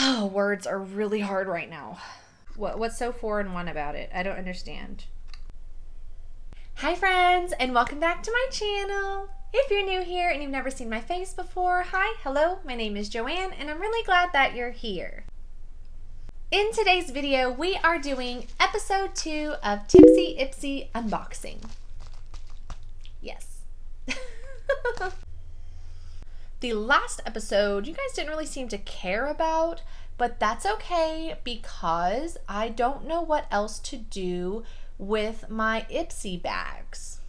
Oh, words are really hard right now. What's so 4 in 1 about it? I don't understand. Hi friends, and welcome back to my channel. If you're new here and you've never seen my face before, hi, hello, my name is Joanne, and I'm really glad that you're here. In today's video, we are doing episode 2 of Tipsy Ipsy Unboxing. Yes. The last episode, you guys didn't really seem to care about, but that's okay because I don't know what else to do with my Ipsy bags.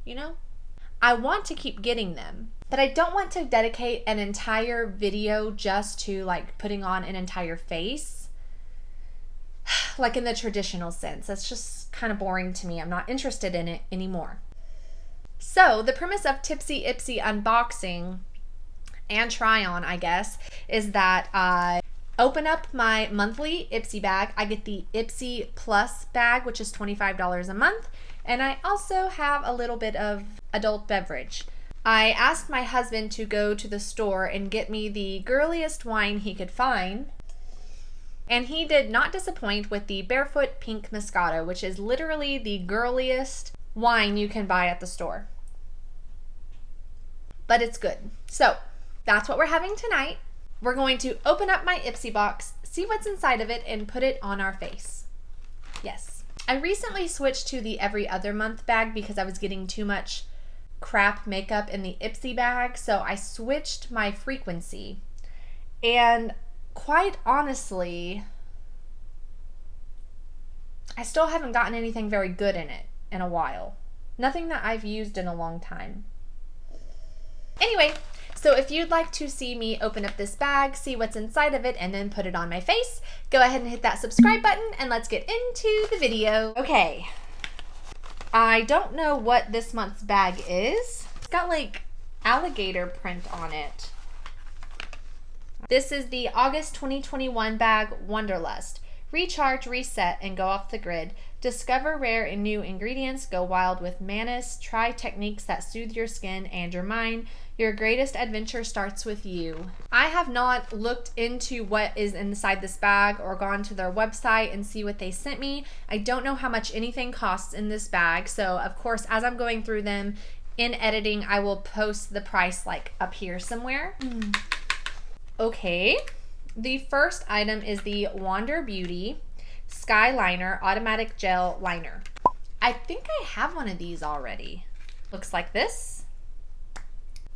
You know? I want to keep getting them, but I don't want to dedicate an entire video just to like putting on an entire face, like in the traditional sense. That's just kind of boring to me. I'm not interested in it anymore. So the premise of Tipsy Ipsy Unboxing and try on, I guess, is that I open up my monthly Ipsy bag. I get the Ipsy Plus bag, which is $25 a month. And I also have a little bit of adult beverage. I asked my husband to go to the store and get me the girliest wine he could find. And he did not disappoint with the Barefoot Pink Moscato, which is literally the girliest wine you can buy at the store. But it's good. So that's what we're having tonight. We're going to open up my Ipsy box, see what's inside of it, and put it on our face. Yes. I recently switched to the every other month bag because I was getting too much crap makeup in the Ipsy bag. So I switched my frequency. And quite honestly, I still haven't gotten anything very good in it in a while. Nothing that I've used in a long time. Anyway, so if you'd like to see me open up this bag, see what's inside of it, and then put it on my face, go ahead and hit that subscribe button and let's get into the video. Okay, I don't know what this month's bag is. It's got like alligator print on it. This is the August 2021 bag, Wanderlust. Recharge, reset, and go off the grid. Discover rare and new ingredients. Go wild with Manis. Try techniques that soothe your skin and your mind. Your greatest adventure starts with you. I have not looked into what is inside this bag or gone to their website and see what they sent me. I don't know how much anything costs in this bag. So, of course, as I'm going through them in editing, I will post the price like up here somewhere. Okay. The first item is the Wander Beauty Sky Liner Automatic Gel Liner. I think I have one of these already. Looks like this.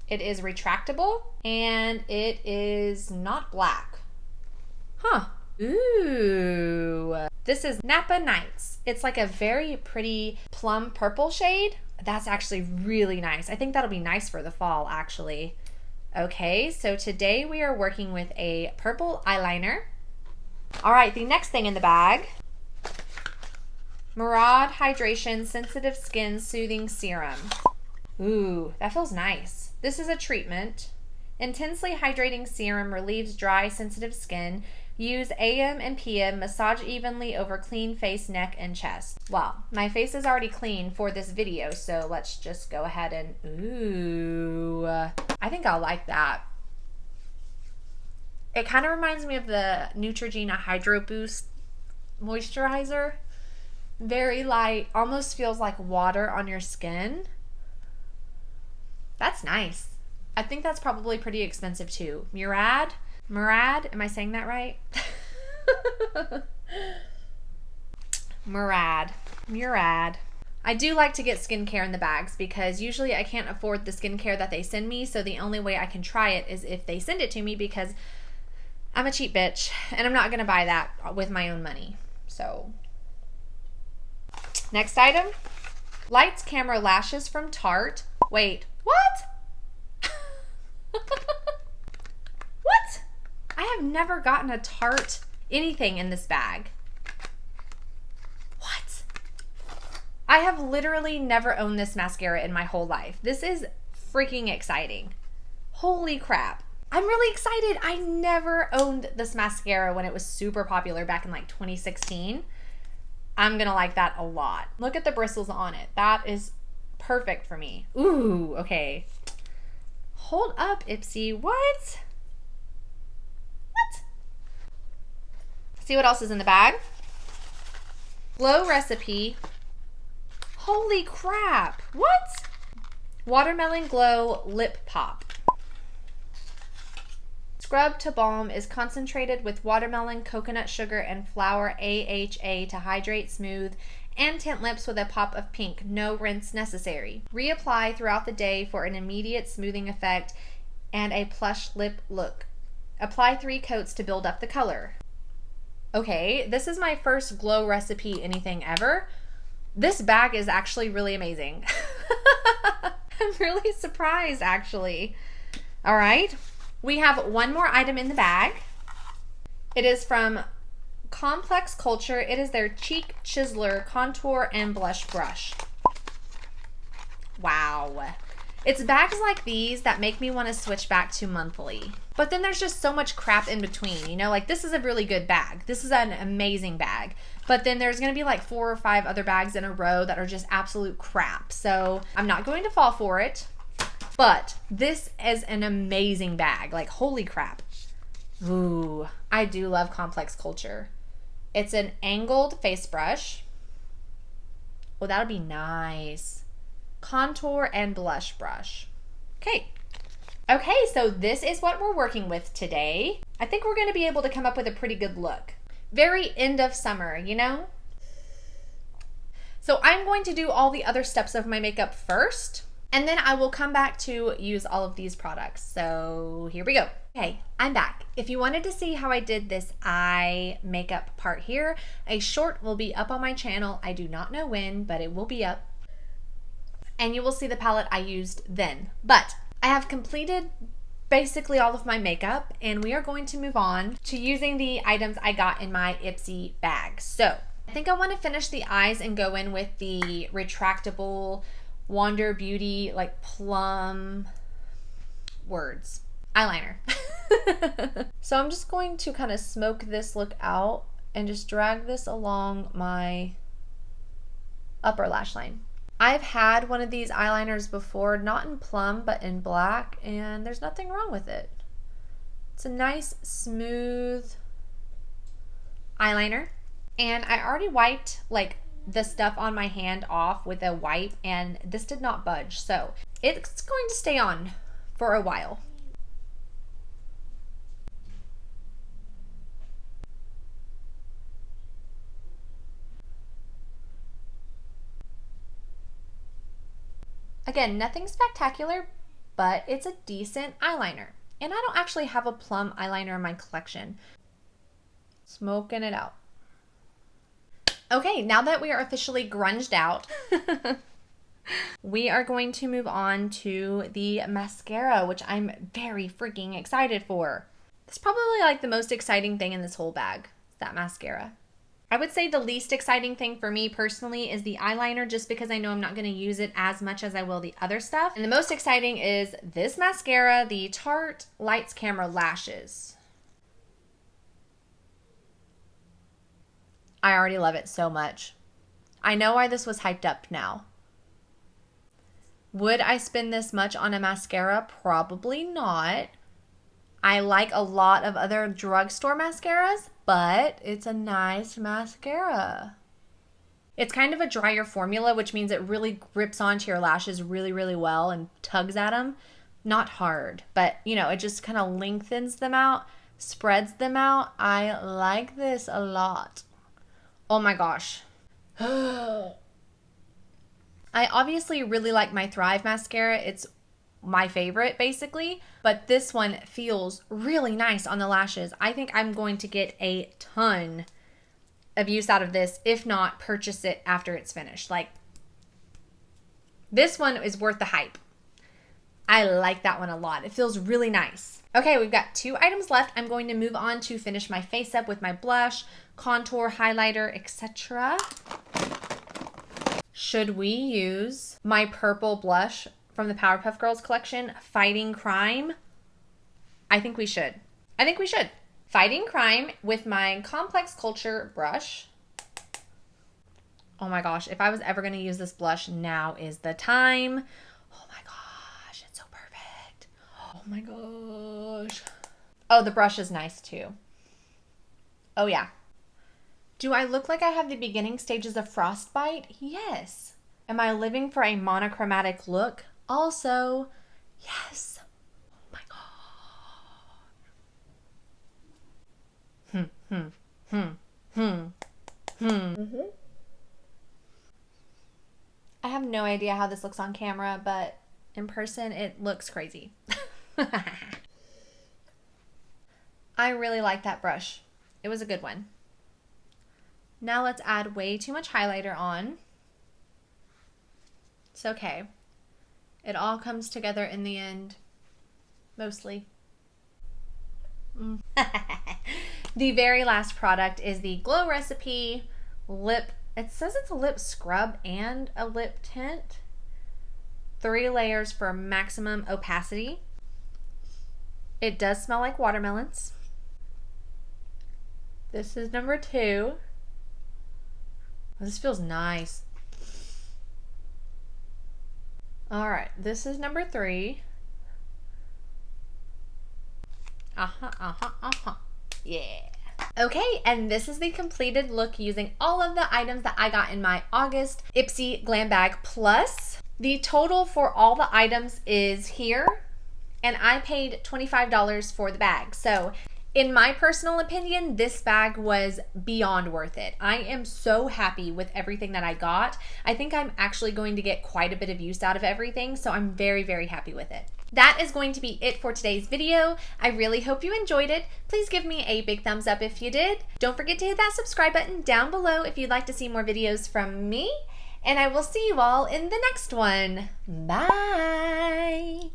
It is retractable and it is not black. Huh. Ooh. This is Napa Nights. It's like a very pretty plum purple shade. That's actually really nice. I think that'll be nice for the fall, actually. Okay, so today we are working with a purple eyeliner. All right, the next thing in the bag, Murad Hydration Sensitive Skin Soothing Serum. Ooh, that feels nice. This is a treatment. Intensely hydrating serum relieves dry, sensitive skin. Use AM and PM. Massage evenly over clean face, neck, and chest. Wow, my face is already clean for this video, so let's just go ahead and, ooh, I think I'll like that. It kind of reminds me of the Neutrogena Hydro Boost moisturizer. Very light, almost feels like water on your skin. That's nice. I think that's probably pretty expensive too. Murad, am I saying that right? Murad. I do like to get skincare in the bags because usually I can't afford the skincare that they send me, so the only way I can try it is if they send it to me because I'm a cheap bitch and I'm not going to buy that with my own money. So, next item, Lights Camera Lashes from Tarte. Wait, what? What? I have never gotten a Tarte anything in this bag. What? I have literally never owned this mascara in my whole life. This is freaking exciting. Holy crap. I'm really excited. I never owned this mascara when it was super popular back in like 2016. I'm gonna like that a lot. Look at the bristles on it. That is perfect for me. Ooh, okay. Hold up, Ipsy. What? What? See what else is in the bag. Glow recipe. Holy crap. What? Watermelon Glow Lip Pop. Scrub to balm is concentrated with watermelon, coconut sugar, and flower AHA to hydrate, smooth, and tint lips with a pop of pink. No rinse necessary. Reapply throughout the day for an immediate smoothing effect and a plush lip look. Apply 3 coats to build up the color. Okay, this is my first glow recipe anything ever. This bag is actually really amazing. I'm really surprised, actually. All right. We have one more item in the bag. It is from Complex Culture. It is their Cheek Chiseler Contour and Blush Brush. Wow. It's bags like these that make me want to switch back to monthly. But then there's just so much crap in between, you know, like this is a really good bag. This is an amazing bag. But then there's going to be like 4 or 5 other bags in a row that are just absolute crap. So I'm not going to fall for it. But this is an amazing bag. Like, holy crap. Ooh, I do love Complex Culture. It's an angled face brush. Oh, that'll be nice. Contour and blush brush. Okay. Okay, so this is what we're working with today. I think we're going to be able to come up with a pretty good look. Very end of summer, you know? So I'm going to do all the other steps of my makeup first, and then I will come back to use all of these products. So here we go. Okay, I'm back. If you wanted to see how I did this eye makeup part here, a short will be up on my channel. I do not know when, but it will be up. And you will see the palette I used then. But I have completed basically all of my makeup, and we are going to move on to using the items I got in my Ipsy bag. So I think I want to finish the eyes and go in with the retractable Wander Beauty like plum words eyeliner. So I'm just going to kind of smoke this look out and just drag this along my upper lash line. I've had one of these eyeliners before, not in plum, but in black, and there's nothing wrong with it. It's a nice, smooth eyeliner. And I already wiped like the stuff on my hand off with a wipe, and this did not budge. So it's going to stay on for a while. Again, nothing spectacular, but it's a decent eyeliner. And I don't actually have a plum eyeliner in my collection. Smoking it out. Okay, now that we are officially grunged out, we are going to move on to the mascara, which I'm very freaking excited for. It's probably like the most exciting thing in this whole bag, that mascara. I would say the least exciting thing for me personally is the eyeliner, just because I know I'm not going to use it as much as I will the other stuff. And the most exciting is this mascara, the Tarte Lights Camera Lashes. I already love it so much. I know why this was hyped up now. Would I spend this much on a mascara? Probably not. I like a lot of other drugstore mascaras, but it's a nice mascara. It's kind of a drier formula, which means it really grips onto your lashes really, really well and tugs at them. Not hard, but you know, it just kind of lengthens them out, spreads them out. I like this a lot. Oh my gosh. I obviously really like my Thrive mascara. It's my favorite basically, but this one feels really nice on the lashes. I think I'm going to get a ton of use out of this, if not purchase it after it's finished. Like, this one is worth the hype. I like that one a lot. It feels really nice. Okay, we've got 2 items left. I'm going to move on to finish my face up with my blush, contour, highlighter, etc. Should we use my purple blush from the Powerpuff Girls collection, Fighting Crime? I think we should. I think we should. Fighting Crime with my Complex Culture brush. Oh my gosh, if I was ever going to use this blush, now is the time. Oh my gosh, it's so perfect. Oh my gosh. Oh, the brush is nice too. Oh yeah. Do I look like I have the beginning stages of frostbite? Yes. Am I living for a monochromatic look? Also, yes. Oh my God. I have no idea how this looks on camera, but in person it looks crazy. I really like that brush. It was a good one. Now let's add way too much highlighter on. It's okay. It all comes together in the end, mostly. The very last product is the Glow Recipe Lip. It says it's a lip scrub and a lip tint. 3 layers for maximum opacity. It does smell like watermelons. This is number 2. This feels nice. All right, this is number 3. Yeah. Okay, and this is the completed look using all of the items that I got in my August Ipsy Glam Bag Plus. The total for all the items is here, and I paid $25 for the bag. So in my personal opinion, this bag was beyond worth it. I am so happy with everything that I got. I think I'm actually going to get quite a bit of use out of everything, so I'm very, very happy with it. That is going to be it for today's video. I really hope you enjoyed it. Please give me a big thumbs up if you did. Don't forget to hit that subscribe button down below if you'd like to see more videos from me. And I will see you all in the next one. Bye!